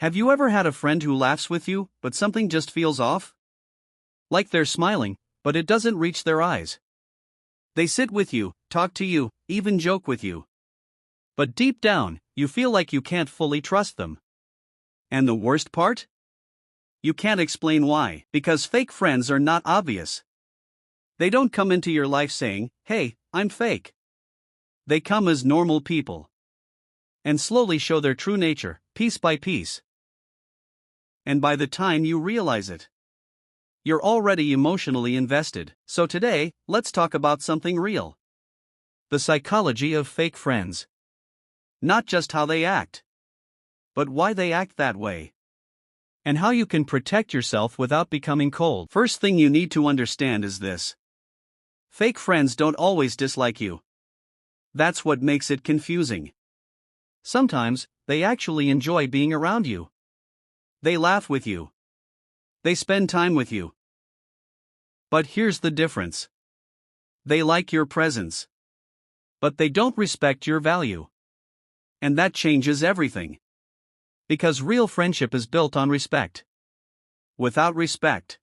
Have you ever had a friend who laughs with you, but something just feels off? Like they're smiling, but it doesn't reach their eyes. They sit with you, talk to you, even joke with you. But deep down, you feel like you can't fully trust them. And the worst part? You can't explain why, because fake friends are not obvious. They don't come into your life saying, "Hey, I'm fake." They come as normal people. And slowly show their true nature, piece by piece. And by the time you realize it, you're already emotionally invested. So today, let's talk about something real. The psychology of fake friends. Not just how they act, but why they act that way. And how you can protect yourself without becoming cold. First thing you need to understand is this. Fake friends don't always dislike you. That's what makes it confusing. Sometimes, they actually enjoy being around you. They laugh with you. They spend time with you. But here's the difference. They like your presence. But they don't respect your value. And that changes everything. Because real friendship is built on respect. Without respect,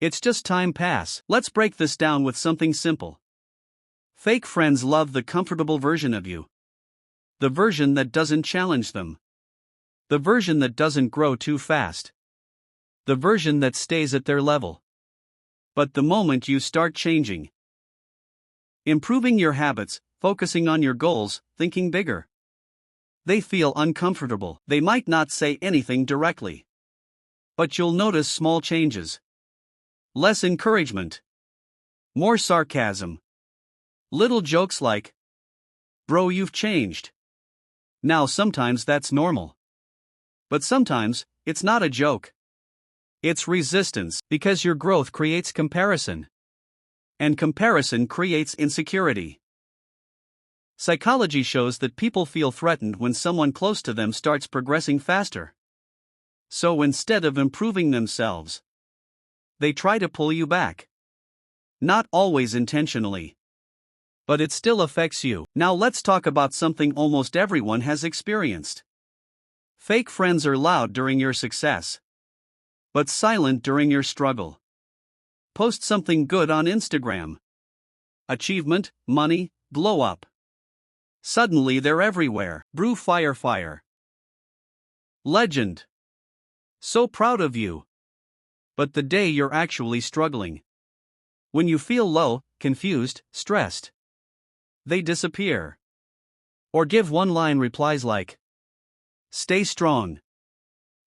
it's just time pass. Let's break this down with something simple. Fake friends love the comfortable version of you. The version that doesn't challenge them. The version that doesn't grow too fast. The version that stays at their level. But the moment you start changing, improving your habits, focusing on your goals, thinking bigger, they feel uncomfortable. They might not say anything directly, but you'll notice small changes. Less encouragement. More sarcasm. Little jokes like, "Bro, you've changed." Now sometimes that's normal. But sometimes, it's not a joke. It's resistance, because your growth creates comparison. And comparison creates insecurity. Psychology shows that people feel threatened when someone close to them starts progressing faster. So instead of improving themselves, they try to pull you back. Not always intentionally. But it still affects you. Now let's talk about something almost everyone has experienced. Fake friends are loud during your success, but silent during your struggle. Post something good on Instagram. Achievement, money, blow up. Suddenly they're everywhere. Brew fire. Legend. So proud of you. But the day you're actually struggling, when you feel low, confused, stressed, they disappear. Or give one-line replies like, "Stay strong."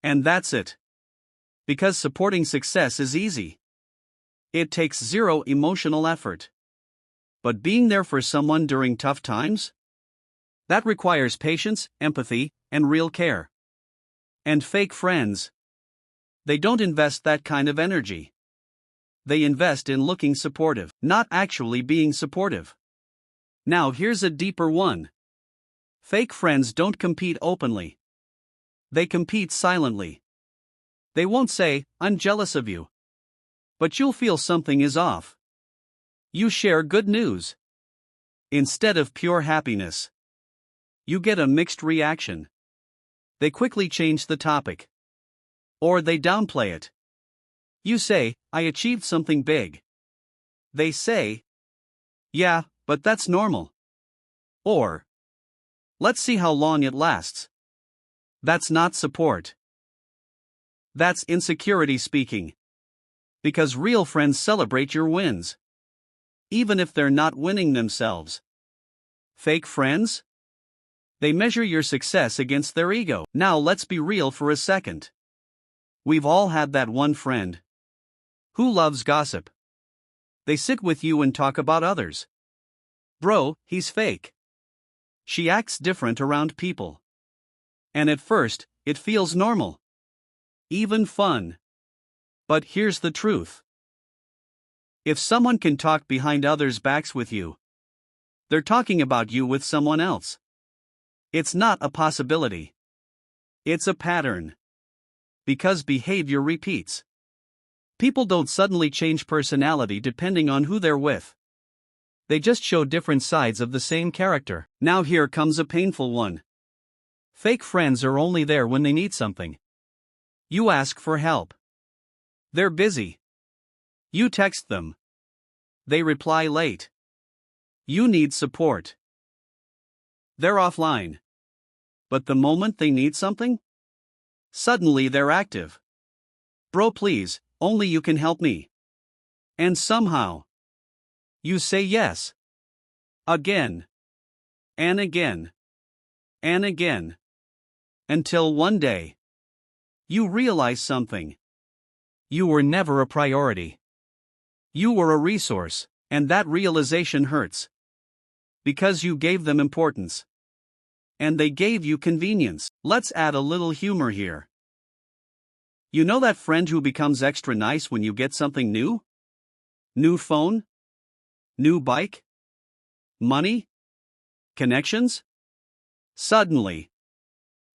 And that's it. Because supporting success is easy. It takes zero emotional effort. But being there for someone during tough times? That requires patience, empathy, and real care. And fake friends, they don't invest that kind of energy. They invest in looking supportive, not actually being supportive. Now here's a deeper one. Fake friends don't compete openly. They compete silently. They won't say, "I'm jealous of you." But you'll feel something is off. You share good news. Instead of pure happiness, you get a mixed reaction. They quickly change the topic. Or they downplay it. You say, "I achieved something big." They say, "Yeah, but that's normal." Or, "Let's see how long it lasts." That's not support. That's insecurity speaking. Because real friends celebrate your wins, even if they're not winning themselves. Fake friends? They measure your success against their ego. Now let's be real for a second. We've all had that one friend who loves gossip. They sit with you and talk about others. Bro, he's fake. She acts different around people. And at first, it feels normal. Even fun. But here's the truth. If someone can talk behind others' backs with you, they're talking about you with someone else. It's not a possibility. It's a pattern. Because behavior repeats. People don't suddenly change personality depending on who they're with. They just show different sides of the same character. Now here comes a painful one. Fake friends are only there when they need something. You ask for help. They're busy. You text them. They reply late. You need support. They're offline. But the moment they need something, suddenly they're active. Bro, please, only you can help me. And somehow, you say yes. Again. And again. And again. Until one day, you realize something. You were never a priority. You were a resource, and that realization hurts. Because you gave them importance. And they gave you convenience. Let's add a little humor here. You know that friend who becomes extra nice when you get something new? New phone? New bike? Money? Connections? Suddenly.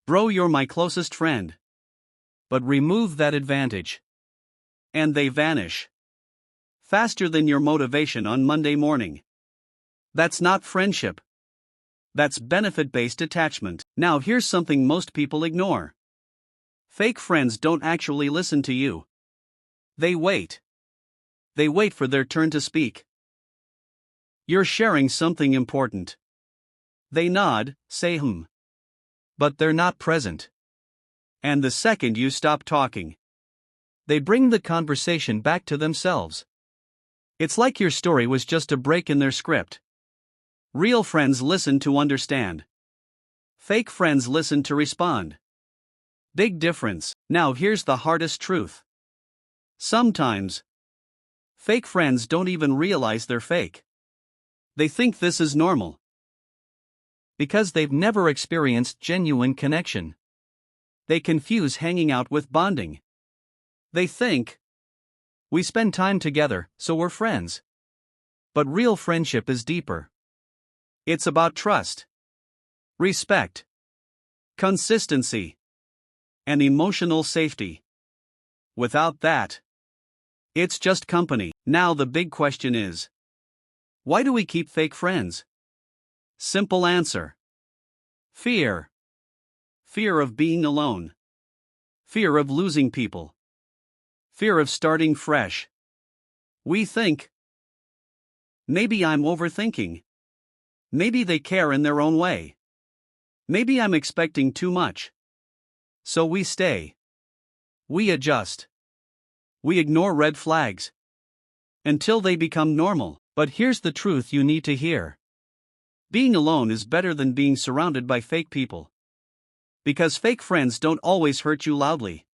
Bro, you're my closest friend. But remove that advantage. And they vanish. Faster than your motivation on Monday morning. That's not friendship. That's benefit-based attachment. Now here's something most people ignore. Fake friends don't actually listen to you. They wait. They wait for their turn to speak. You're sharing something important. They nod, say but they're not present. And the second you stop talking, they bring the conversation back to themselves. It's like your story was just a break in their script. Real friends listen to understand. Fake friends listen to respond. Big difference. Now here's the hardest truth. Sometimes, fake friends don't even realize they're fake. They think this is normal. Because they've never experienced genuine connection. They confuse hanging out with bonding. They think, we spend time together, so we're friends. But real friendship is deeper. It's about trust, respect, consistency, and emotional safety. Without that, it's just company. Now the big question is, why do we keep fake friends? Simple answer. Fear. Fear of being alone. Fear of losing people. Fear of starting fresh. We think, maybe I'm overthinking. Maybe they care in their own way. Maybe I'm expecting too much. So we stay. We adjust. We ignore red flags. Until they become normal. But here's the truth you need to hear. Being alone is better than being surrounded by fake people. Because fake friends don't always hurt you loudly.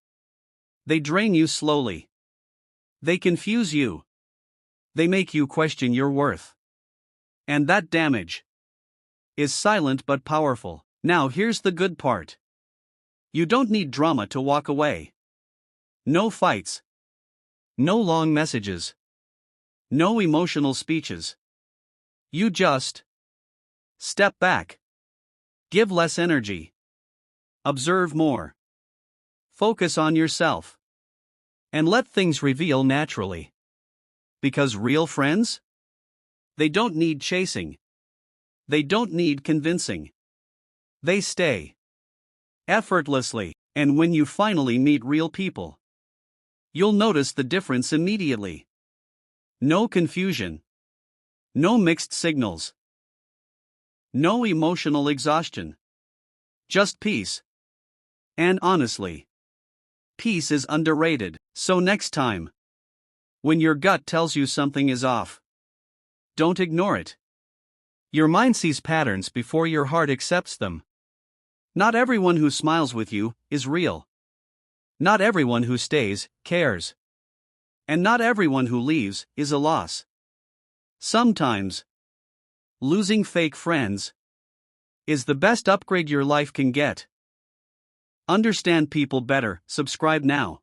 They drain you slowly. They confuse you. They make you question your worth. And that damage is silent but powerful. Now here's the good part. You don't need drama to walk away. No fights. No long messages. No emotional speeches. You just step back. Give less energy. Observe more. Focus on yourself. And let things reveal naturally. Because real friends? They don't need chasing. They don't need convincing. They stay. Effortlessly. And when you finally meet real people, you'll notice the difference immediately. No confusion. No mixed signals. No emotional exhaustion. Just peace. And honestly, peace is underrated. So next time, when your gut tells you something is off, don't ignore it. Your mind sees patterns before your heart accepts them. Not everyone who smiles with you is real. Not everyone who stays cares. And not everyone who leaves is a loss. Sometimes, losing fake friends is the best upgrade your life can get. Understand people better. Subscribe now.